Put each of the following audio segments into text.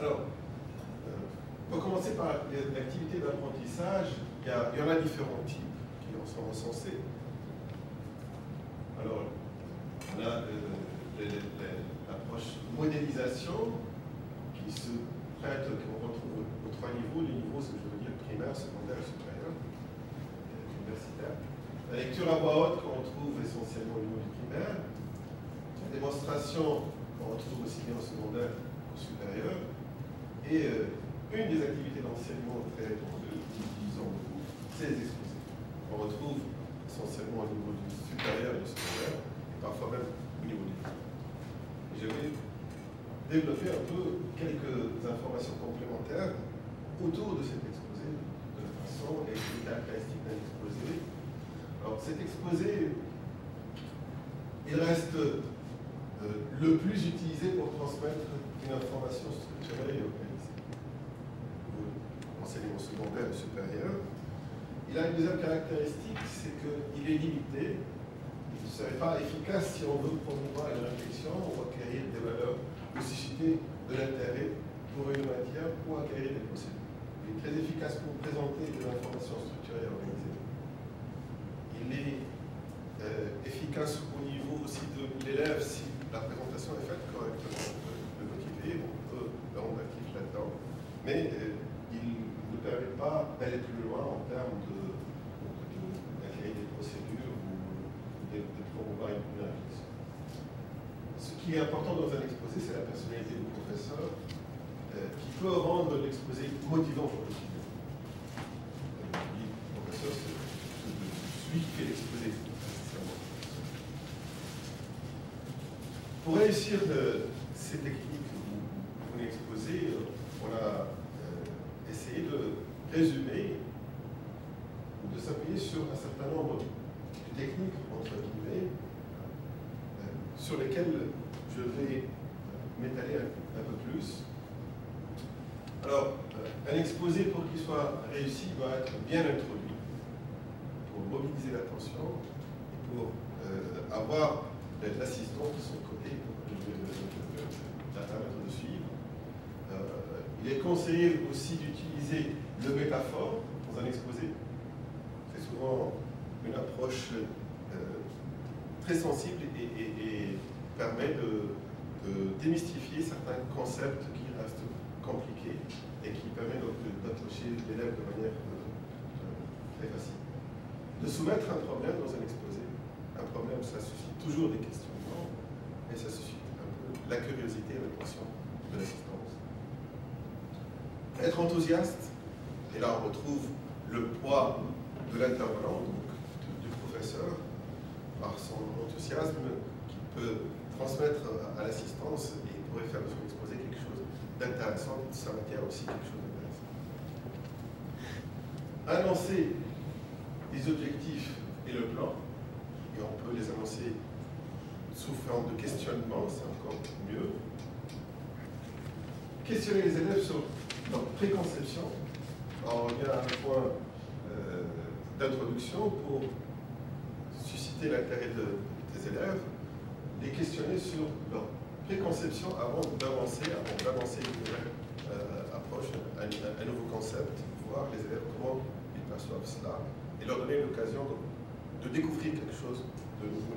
Alors, pour commencer par l'activité d'apprentissage, il y en a différents types qui en sont recensés. Alors, on a l'approche modélisation qui se prête, qu'on retrouve aux trois niveaux. Les niveaux, c'est, je veux dire, primaire, secondaire et supérieur, universitaire. La lecture à voix haute qu'on retrouve essentiellement au niveau du primaire. La démonstration qu'on retrouve aussi bien au secondaire qu'au supérieur. Et une des activités d'enseignement très répandues, disons beaucoup, c'est les exposés. On retrouve essentiellement au niveau du supérieur et du secondaire, et parfois même au niveau du primaire. Je vais développer un peu quelques informations complémentaires autour de cet exposé, de la façon et des caractéristiques d'un exposé. Alors cet exposé, il reste le plus utilisé pour transmettre une information structurelle et organisée. Enseignement secondaire et supérieur. Il a une deuxième caractéristique, c'est qu'il est limité. Il ne serait pas efficace si on veut promouvoir une réflexion ou acquérir des valeurs ou susciter de l'intérêt pour une matière ou acquérir des procédures. Il est très efficace pour présenter de l'information structurée et organisée. Il est efficace au niveau aussi de l'élève si la présentation est faite correctement. On peut le motiver, on peut le rendre actif là-dedans, mais il ne permet pas d'aller plus loin en termes d'acquérir des procédures ou de promouvoir une réflexion. Ce qui est important dans un exposé, c'est la personnalité du professeur qui peut rendre l'exposé motivant pour le suivant. Le professeur, c'est celui qui fait l'exposé. Pour réussir ces techniques que vous venez exposer, on a essayé de résumer ou de s'appuyer sur un certain nombre de techniques, entre guillemets, sur lesquelles je vais m'étaler un peu plus. Alors, un exposé, pour qu'il soit réussi, doit être bien introduit pour mobiliser l'attention et pour avoir l'assistant de son côté pour la permettre de suivre. Il est conseillé aussi d'utiliser le métaphore dans un exposé. C'est souvent une approche très sensible et permet de démystifier certains concepts qui restent compliqués et qui permet d'approcher l'élève de manière très facile. De soumettre un problème dans un exposé. Un problème, ça suscite toujours des questionnements et ça suscite un peu la curiosité et l'attention de l'assistance. Être enthousiaste, et là on retrouve le poids de l'intervenant, donc du professeur, par son enthousiasme qui peut transmettre à l'assistance et pourrait faire de son exposé quelque chose d'intéressant, de sa matière aussi quelque chose d'intéressant. Annoncer les objectifs et le plan, et on peut les annoncer sous forme de questionnement, c'est encore mieux. Questionner les élèves sur leur préconception. Alors, il y a un point d'introduction pour susciter l'intérêt des élèves, les questionner sur leur préconception avant d'avancer une nouvelle approche, un nouveau concept, voir les élèves comment ils perçoivent cela, et leur donner l'occasion de découvrir quelque chose de nouveau.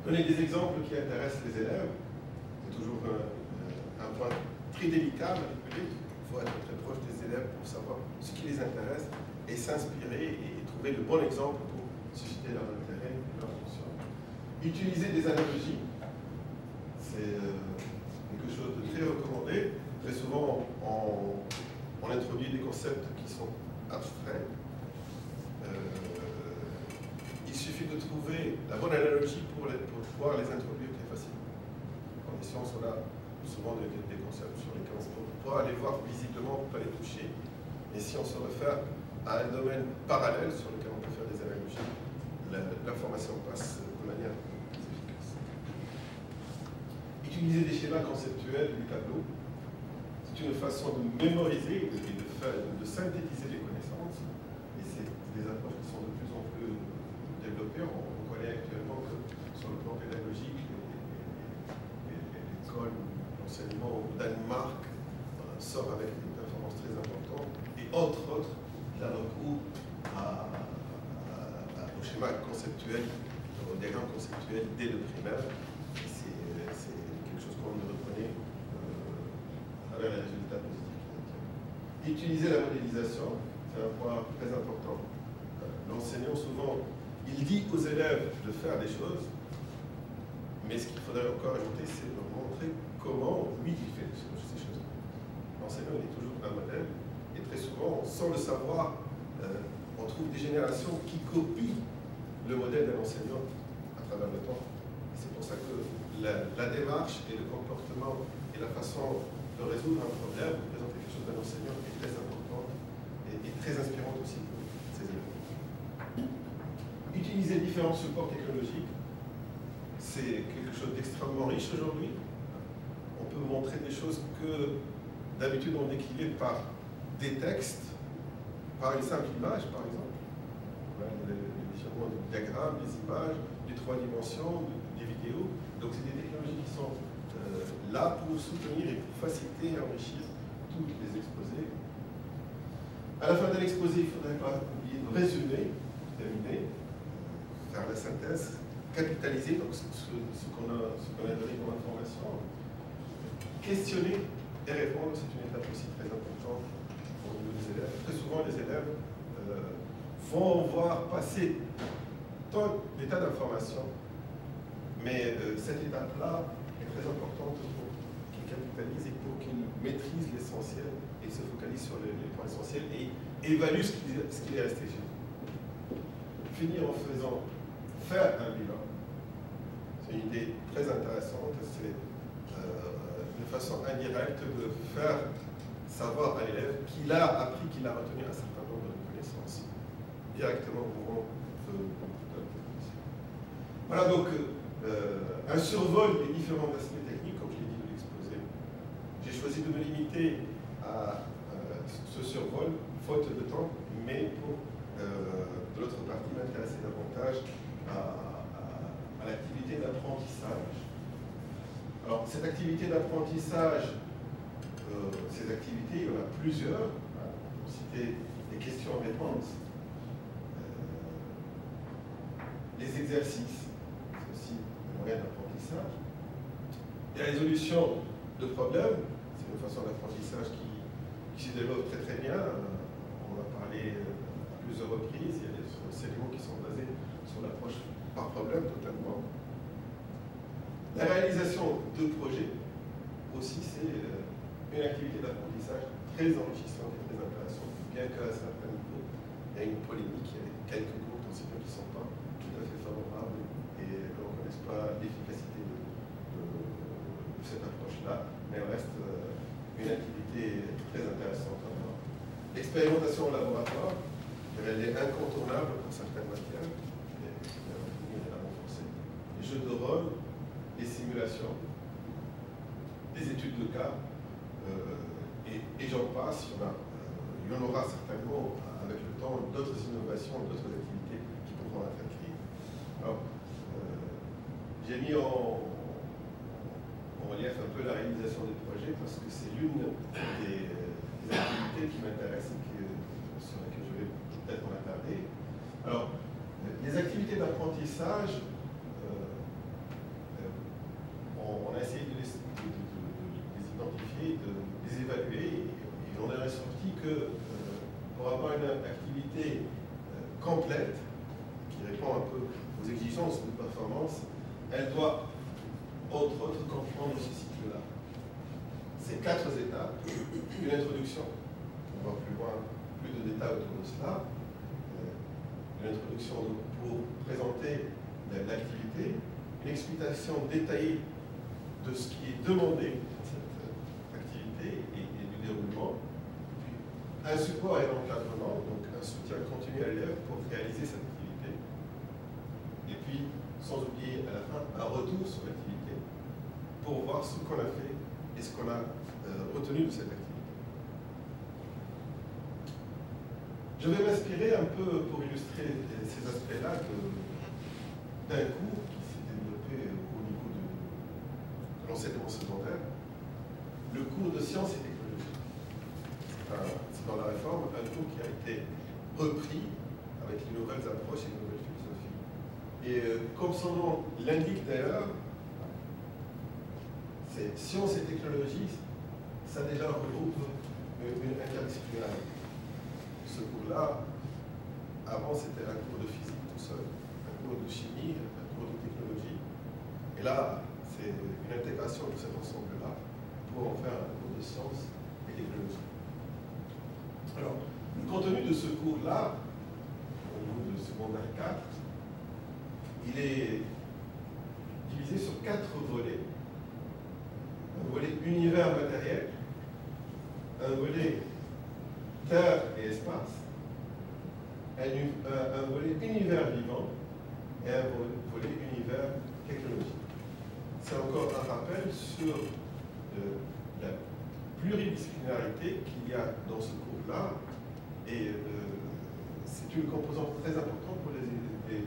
Donner des exemples qui intéressent les élèves, c'est toujours un point très délicat à manipuler. Il faut être très proche des élèves pour savoir ce qui les intéresse et s'inspirer et trouver le bon exemple pour susciter leur intérêt et leur attention. Utiliser des analogies, c'est quelque chose de très recommandé. Très souvent, on introduit des concepts qui sont abstraits. Il suffit de trouver la bonne analogie pour pouvoir les introduire très facilement. En sciences, on a souvent des concepts sur lesquels on pourra les voir visiblement, on peut les toucher. Et si on se réfère à un domaine parallèle sur lequel on peut faire des analogies, l'information passe de manière plus efficace. Utiliser des schémas conceptuels du tableau, c'est une façon de mémoriser et de synthétiser les connaissances. Et c'est des approches qui sont de plus en plus développées. On connaît actuellement que sur le plan pédagogique, l'école, l'enseignement d'allemand conceptuel, au diagramme conceptuel dès le primaire. C'est quelque chose qu'on reconnaît à travers les résultats positifs. Utiliser la modélisation, c'est un point très important. L'enseignant, souvent, il dit aux élèves de faire des choses, mais ce qu'il faudrait encore ajouter, c'est de montrer comment, lui, il fait ces choses. L'enseignant, il est toujours un modèle, et très souvent, sans le savoir, on trouve des générations qui copient le modèle d'un enseignant à travers le temps. C'est pour ça que la démarche et le comportement et la façon de résoudre un problème, de présenter quelque chose d'un enseignant est très importante et très inspirante aussi pour ces élèves. Utiliser différents supports technologiques, c'est quelque chose d'extrêmement riche aujourd'hui. On peut montrer des choses que d'habitude on décrivait par des textes, par une simple image par exemple. Les différents diagrammes, des images, des 3 dimensions, des vidéos. Donc c'est des technologies qui sont là pour soutenir et pour faciliter et enrichir tous les exposés. À la fin de l'exposé, il ne faudrait pas oublier de résumer, terminer, faire la synthèse, capitaliser donc ce qu'on a donné comme information, questionner et répondre, c'est une étape aussi très importante au niveau des élèves. Très souvent, les élèves vont voir passer tant d'états d'information, mais cette étape-là est très importante pour qu'ils capitalisent et pour qu'ils maîtrisent l'essentiel et se focalisent sur les points essentiels et évaluent ce qui est resté chez eux. Finir en faisant faire un bilan, c'est une idée très intéressante, c'est une façon indirecte de faire savoir à l'élève qu'il a appris, qu'il a retenu un certain nombre de connaissances directement au moment de la proposition. Voilà donc un survol des différents aspects techniques, comme je l'ai dit de l'exposé. J'ai choisi de me limiter à ce survol, faute de temps, mais pour de l'autre partie m'intéresser davantage à l'activité d'apprentissage. Alors, cette activité d'apprentissage, ces activités, il y en a plusieurs. Pour citer les questions-réponses, les exercices, c'est aussi un moyen d'apprentissage. Et la résolution de problèmes, c'est une façon d'apprentissage qui se développe très très bien. On en a parlé à plusieurs reprises. Il y a des enseignements qui sont basés sur l'approche par problème totalement. La réalisation de projets, aussi, c'est une activité d'apprentissage très enrichissante et très intéressante, bien qu'à un certain niveau, il y a une polémique, il y a quelques groupes enseignants qui ne sont pas tout à fait favorables et ne reconnaissent pas l'efficacité de cette approche-là, mais elle reste une activité très intéressante. L'expérimentation au laboratoire, elle est incontournable pour certaines matières, et il va à renforcer. Les jeux de rôle, les simulations, les études de cas, et j'en passe, il y en aura certainement avec le temps d'autres innovations, d'autres activités qui pourront être acquises. Alors, j'ai mis en relief un peu la réalisation des projets parce que c'est l'une des activités qui m'intéresse et sur laquelle je vais peut-être m'attarder. Alors, les activités d'apprentissage, on a essayé de les identifier, de les évaluer, et on est ressorti que pour avoir une activité complète, qui répond un peu aux exigences de performance, elle doit, entre autres, comprendre ce cycle-là. Ces 4 étapes, une introduction, on va plus loin, plus de détails autour de cela, une introduction pour présenter l'activité, une explication détaillée de ce qui est demandé dans cette activité et du déroulement, puis un support et un encadrement, donc un soutien continu à l'élève pour réaliser cette activité, et puis, sans oublier à la fin, un retour sur l'activité pour voir ce qu'on a fait et ce qu'on a retenu de cette activité. Je vais m'inspirer un peu pour illustrer ces aspects-là d'un cours qui s'est développé au niveau de l'enseignement secondaire, le cours de sciences et technologies. C'est dans la réforme un cours qui a été repris avec les nouvelles approches et les nouvelles philosophies. Et comme son nom l'indique d'ailleurs, c'est sciences et technologies, ça déjà regroupe une interdisciplinarité. Ce cours-là, avant c'était un cours de physique tout seul, un cours de chimie, un cours de technologie. Et là, c'est une intégration de cet ensemble-là pour en faire un cours de sciences et technologie. Alors, le contenu de ce cours-là, au niveau de secondaire 4, il est divisé sur 4 volets. Un volet univers matériel, un volet terre et espace, un volet univers vivant et un volet univers technologique. C'est encore un rappel sur la pluridisciplinarité qu'il y a dans ce cours-là, et c'est une composante très importante pour les